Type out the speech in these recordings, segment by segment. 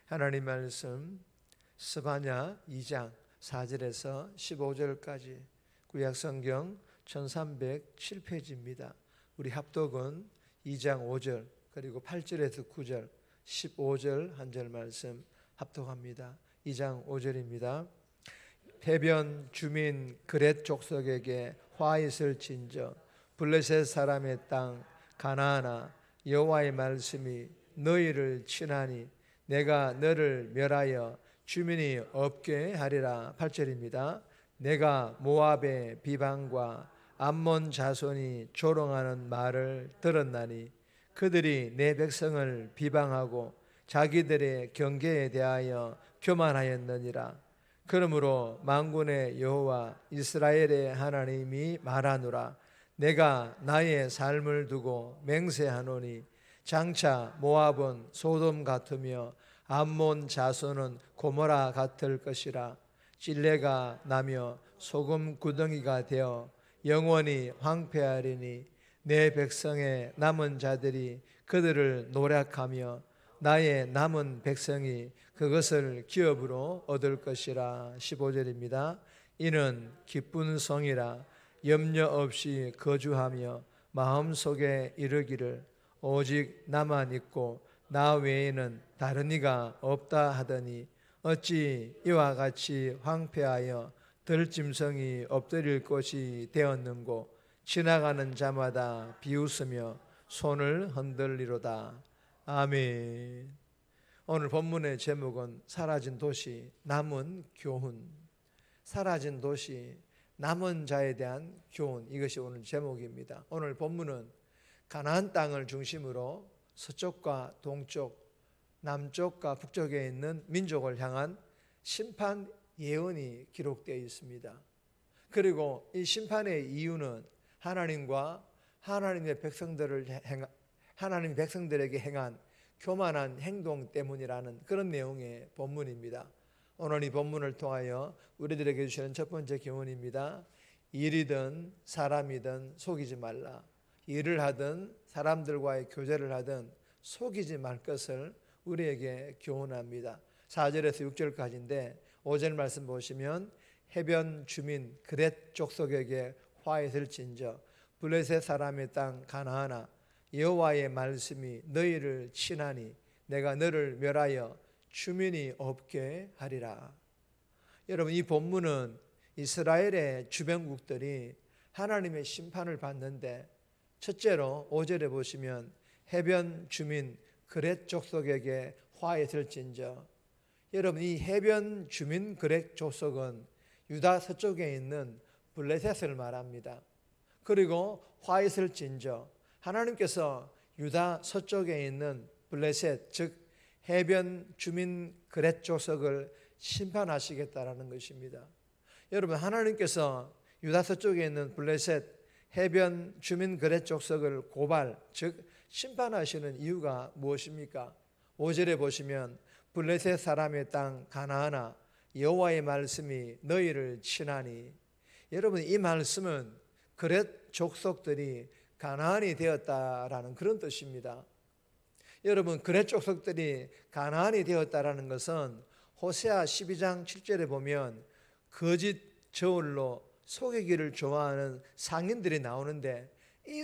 하나님 말씀 스바냐 2장 4절에서 15절까지 구약성경 1307페이지입니다. 우리 합독은 2장 5절 그리고 8절에서 9절 15절 한 절 말씀 합독합니다. 2장 5절입니다. 해변 주민 그렛 족속에게 화 있을 진저 블레셋 사람의 땅 가나안아 여호와의 말씀이 너희를 치나니 내가 너를 멸하여 주민이 없게 하리라. 8절입니다. 내가 모압의 비방과 암몬 자손이 조롱하는 말을 들었나니 그들이 내 백성을 비방하고 자기들의 경계에 대하여 교만하였느니라. 그러므로 만군의 여호와 이스라엘의 하나님이 말하노라. 내가 나의 삶을 두고 맹세하노니 장차 모압은 소돔 같으며 암몬 자손은 고모라 같을 것이라. 찔레가 나며 소금 구덩이가 되어 영원히 황폐하리니 내 백성의 남은 자들이 그들을 노략하며 나의 남은 백성이 그것을 기업으로 얻을 것이라. 15절입니다. 이는 기쁜 성이라 염려 없이 거주하며 마음속에 이르기를 오직 나만 있고 나 외에는 다른 이가 없다 하더니 어찌 이와 같이 황폐하여 들짐승이 엎드릴 곳이 되었는고. 지나가는 자마다 비웃으며 손을 흔들리로다. 아멘. 오늘 본문의 제목은 사라진 도시 남은 교훈. 사라진 도시 남은 자에 대한 교훈, 이것이 오늘 제목입니다. 오늘 본문은 가나안 땅을 중심으로 서쪽과 동쪽, 남쪽과 북쪽에 있는 민족을 향한 심판 예언이 기록되어 있습니다. 그리고 이 심판의 이유는 하나님과 하나님의 하나님 백성들에게 행한 교만한 행동 때문이라는 그런 내용의 본문입니다. 오늘 이 본문을 통하여 우리들에게 주시는 첫 번째 교훈입니다. 일이든 사람이든 속이지 말라. 일을 하든 사람들과의 교제를 하든 속이지 말 것을 우리에게 교훈합니다. 4절에서 6절까지인데 5절 말씀 보시면 해변 주민 그렛 족속에게 화 있을 진저 블레셋 사람의 땅 가나안아 여호와의 말씀이 너희를 치나니 내가 너를 멸하여 주민이 없게 하리라. 여러분, 이 본문은 이스라엘의 주변국들이 하나님의 심판을 받는데 첫째로 5절에 보시면 해변 주민 그렛 족속에게 화 있을 진저. 여러분, 이 해변 주민 그렛 족속은 유다 서쪽에 있는 블레셋을 말합니다. 그리고 화 있을 진저, 하나님께서 유다 서쪽에 있는 블레셋, 즉 해변 주민 그렛 족속을 심판하시겠다라는 것입니다. 여러분, 하나님께서 유다 서쪽에 있는 블레셋 해변 주민 그렛 족속을 고발, 즉 심판하시는 이유가 무엇입니까? 5절에 보시면 블레셋 사람의 땅 가나안아 여호와의 말씀이 너희를 치나니. 여러분, 이 말씀은 그렛 족속들이 가나안이 되었다라는 그런 뜻입니다. 여러분, 그렛 족속들이 가나안이 되었다라는 것은 호세아 12장 7절에 보면 거짓 저울로 속이기를 좋아하는 상인들이 나오는데 이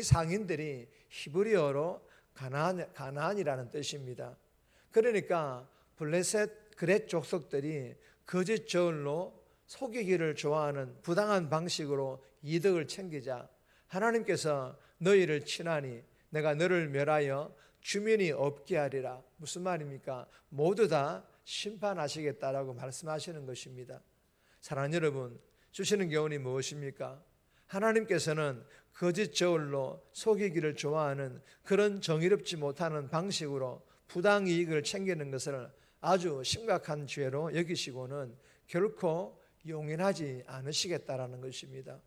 상인들이 히브리어로 가나안이라는 뜻입니다. 그러니까 블레셋 그렛 족속들이 거짓 저울로 속이기를 좋아하는 부당한 방식으로 이득을 챙기자 하나님께서 너희를 치나니 내가 너를 멸하여 주민이 없게 하리라. 무슨 말입니까? 모두 다 심판하시겠다라고 말씀하시는 것입니다. 사랑하는 여러분, 주시는 교훈이 무엇입니까? 하나님께서는 거짓 저울로 속이기를 좋아하는 그런 정의롭지 못하는 방식으로 부당 이익을 챙기는 것을 아주 심각한 죄로 여기시고는 결코 용인하지 않으시겠다라는 것입니다.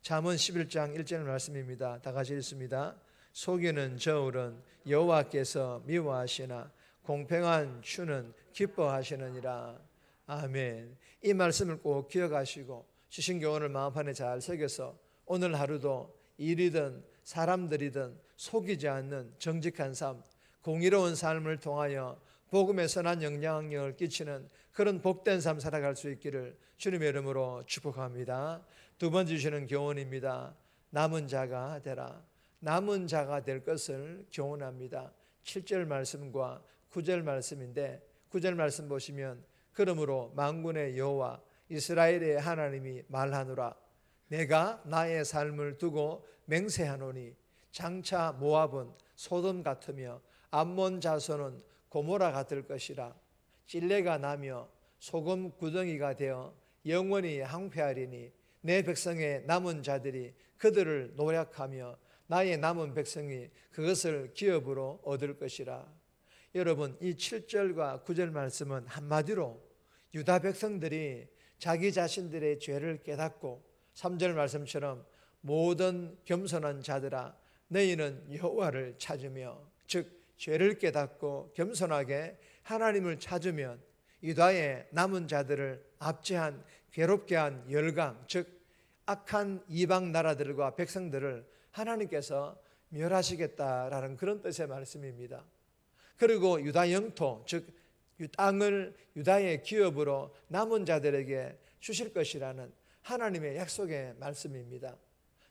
잠언 11장 1절 말씀입니다. 다 같이 읽습니다. 속이는 저울은 여호와께서 미워하시나 공평한 추는 기뻐하시느니라. 아멘. 이 말씀을 꼭 기억하시고 주신 교훈을 마음판에 잘 새겨서 오늘 하루도 일이든 사람들이든 속이지 않는 정직한 삶, 공의로운 삶을 통하여 복음의 선한 영향력을 끼치는 그런 복된 삶 살아갈 수 있기를 주님의 이름으로 축복합니다. 두 번째 주시는 교훈입니다. 남은 자가 되라. 남은 자가 될 것을 교훈합니다. 7절 말씀과 9절 말씀인데 9절 말씀 보시면 그러므로 만군의 여호와 이스라엘의 하나님이 말하노라. 내가 나의 삶을 두고 맹세하노니 장차 모압은 소돔 같으며 암몬 자손은 고모라 같을 것이라. 찔레가 나며 소금 구덩이가 되어 영원히 항폐하리니 내 백성의 남은 자들이 그들을 노략하며 나의 남은 백성이 그것을 기업으로 얻을 것이라. 여러분, 이 7절과 9절 말씀은 한마디로 유다 백성들이 자기 자신들의 죄를 깨닫고 3절 말씀처럼 모든 겸손한 자들아 너희는 여호와를 찾으며, 즉 죄를 깨닫고 겸손하게 하나님을 찾으면 유다의 남은 자들을 압제한 괴롭게 한 열강, 즉 악한 이방 나라들과 백성들을 하나님께서 멸하시겠다라는 그런 뜻의 말씀입니다. 그리고 유다 영토, 즉 땅을 유다의 기업으로 남은 자들에게 주실 것이라는 하나님의 약속의 말씀입니다.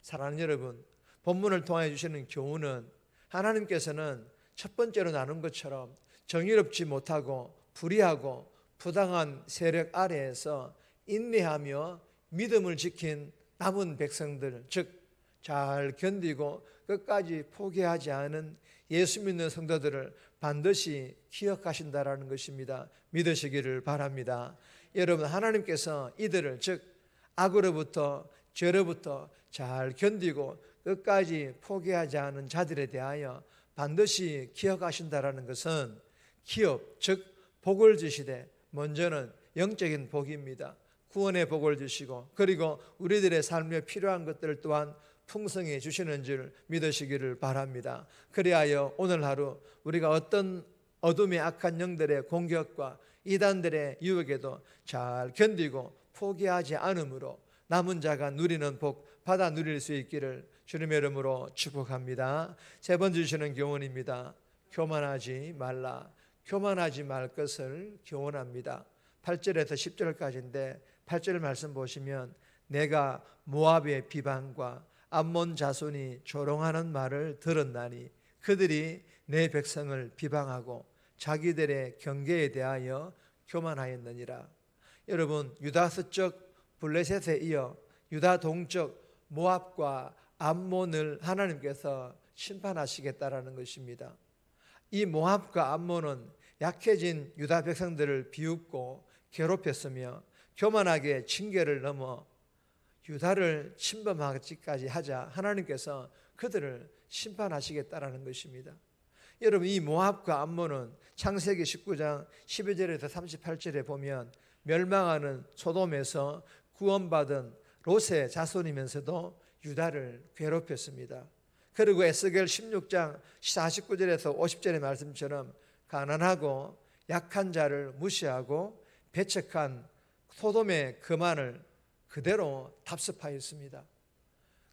사랑하는 여러분, 본문을 통해 주시는 교훈은 하나님께서는 첫 번째로 나눈 것처럼 정의롭지 못하고 불의하고 부당한 세력 아래에서 인내하며 믿음을 지킨 남은 백성들, 즉 잘 견디고 끝까지 포기하지 않은 예수 믿는 성도들을 반드시 기억하신다라는 것입니다. 믿으시기를 바랍니다. 여러분, 하나님께서 이들을, 즉 악으로부터 죄로부터 잘 견디고 끝까지 포기하지 않은 자들에 대하여 반드시 기억하신다라는 것은 기업, 즉 복을 주시되 먼저는 영적인 복입니다. 구원의 복을 주시고 그리고 우리들의 삶에 필요한 것들 또한 풍성히 주시는 줄 믿으시기를 바랍니다. 그리하여 오늘 하루 우리가 어떤 어둠의 악한 영들의 공격과 이단들의 유혹에도 잘 견디고 포기하지 않으므로 남은 자가 누리는 복 받아 누릴 수 있기를 주님의 이름으로 축복합니다. 세 번째 주시는 교훈입니다. 교만하지 말라. 교만하지 말 것을 교훈합니다. 8절에서 10절까지인데 8절 말씀 보시면 내가 모압의 비방과 암몬 자손이 조롱하는 말을 들었나니 그들이 내 백성을 비방하고 자기들의 경계에 대하여 교만하였느니라. 여러분, 유다 서쪽 블레셋에 이어 유다 동쪽 모압과 암몬을 하나님께서 심판하시겠다라는 것입니다. 이 모압과 암몬은 약해진 유다 백성들을 비웃고 괴롭혔으며 교만하게 징계를 넘어 유다를 침범하기까지 하자 하나님께서 그들을 심판하시겠다라는 것입니다. 여러분, 이 모압과 암몬은 창세기 19장 12절에서 38절에 보면 멸망하는 소돔에서 구원받은 롯의 자손이면서도 유다를 괴롭혔습니다. 그리고 에스겔 16장 49절에서 50절의 말씀처럼 가난하고 약한 자를 무시하고 배척한 소돔의 거만을 그대로 답습하였습니다.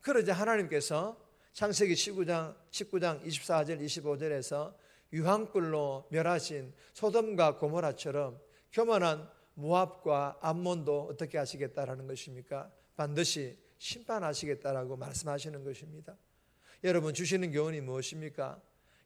그러자 하나님께서 창세기 19장 24절 25절에서 유황불로 멸하신 소돔과 고모라처럼 교만한 모압과 암몬도 어떻게 하시겠다라는 것입니까? 반드시 심판하시겠다라고 말씀하시는 것입니다. 여러분, 주시는 교훈이 무엇입니까?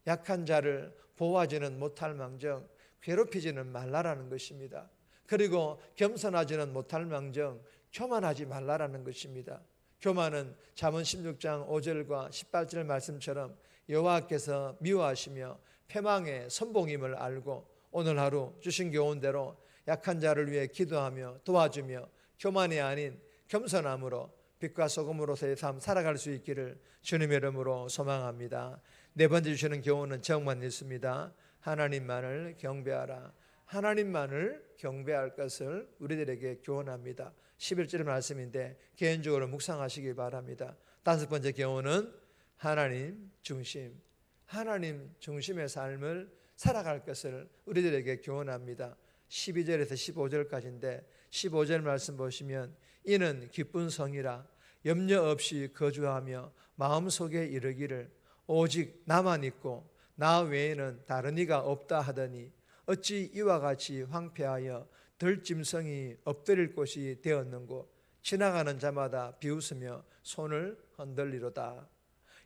약한 자를 보호하지는 못할 망정 괴롭히지는 말라라는 것입니다. 그리고 겸손하지는 못할 망정 교만하지 말라라는 것입니다. 교만은 잠언 16장 5절과 18절 말씀처럼 여호와께서 미워하시며 패망의 선봉임을 알고 오늘 하루 주신 교훈대로 약한 자를 위해 기도하며 도와주며 교만이 아닌 겸손함으로 빛과 소금으로서의 삶 살아갈 수 있기를 주님의 이름으로 소망합니다. 네 번째 주시는 교훈은 제목만 있습니다. 하나님만을 경배하라. 하나님만을 경배할 것을 우리들에게 교훈합니다. 11절 말씀인데 개인적으로 묵상하시기 바랍니다. 다섯 번째 교훈은 하나님 중심, 하나님 중심의 삶을 살아갈 것을 우리들에게 교훈합니다. 12절에서 15절까지인데 15절 말씀 보시면 이는 기쁜 성이라 염려 없이 거주하며 마음속에 이르기를 오직 나만 있고 나 외에는 다른 이가 없다 하더니 어찌 이와 같이 황폐하여 들짐승이 엎드릴 곳이 되었는고 지나가는 자마다 비웃으며 손을 흔들리로다.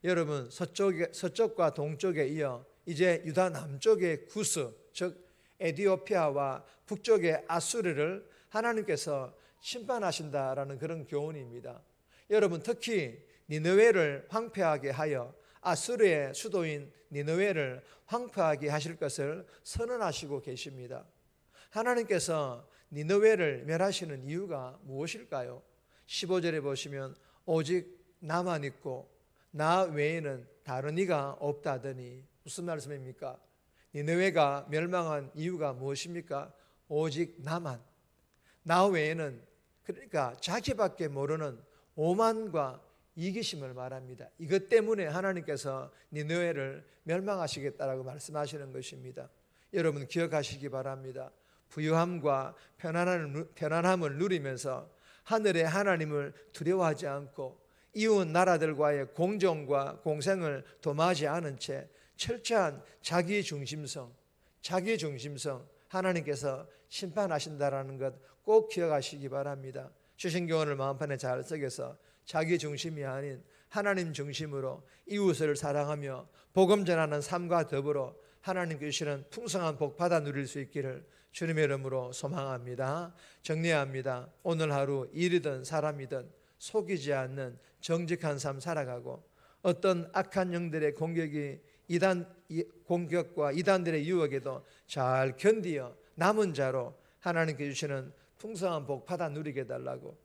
여러분, 서쪽과 동쪽에 이어 이제 유다 남쪽의 구스, 즉 에디오피아와 북쪽의 아수르를 하나님께서 심판하신다라는 그런 교훈입니다. 여러분, 특히 니느웨를 황폐하게 하여 아수르의 수도인 니느웨를 황폐하게 하실 것을 선언하시고 계십니다. 하나님께서 니느웨를 멸하시는 이유가 무엇일까요? 15절에 보시면 오직 나만 있고 나 외에는 다른 이가 없다더니, 무슨 말씀입니까? 니느웨가 멸망한 이유가 무엇입니까? 오직 나만, 나 외에는, 그러니까 자기밖에 모르는 오만과 이기심을 말합니다. 이것 때문에 하나님께서 니느웨를 멸망하시겠다라고 말씀하시는 것입니다. 여러분 기억하시기 바랍니다. 부유함과 편안함을 누리면서 하늘의 하나님을 두려워하지 않고 이웃 나라들과의 공정과 공생을 도모하지 않은 채 철저한 자기 중심성 하나님께서 심판하신다라는 것 꼭 기억하시기 바랍니다. 주신 교훈을 마음판에 잘 새겨서 자기 중심이 아닌 하나님 중심으로 이웃을 사랑하며 복음 전하는 삶과 더불어 하나님께 주시는 풍성한 복 받아 누릴 수 있기를 주님의 이름으로 소망합니다. 정리합니다. 오늘 하루 일이든 사람이든 속이지 않는 정직한 삶 살아가고 어떤 악한 영들의 공격과 이단들의 유혹에도 잘 견디어 남은 자로 하나님께 주시는 풍성한 복 받아 누리게 달라고,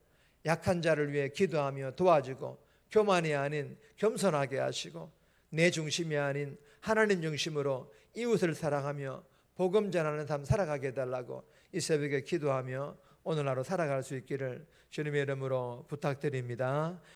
약한 자를 위해 기도하며 도와주고 교만이 아닌 겸손하게 하시고 내 중심이 아닌 하나님 중심으로 이웃을 사랑하며 복음 전하는 삶 살아가게 해달라고 이 새벽에 기도하며 오늘 하루 살아갈 수 있기를 주님의 이름으로 부탁드립니다.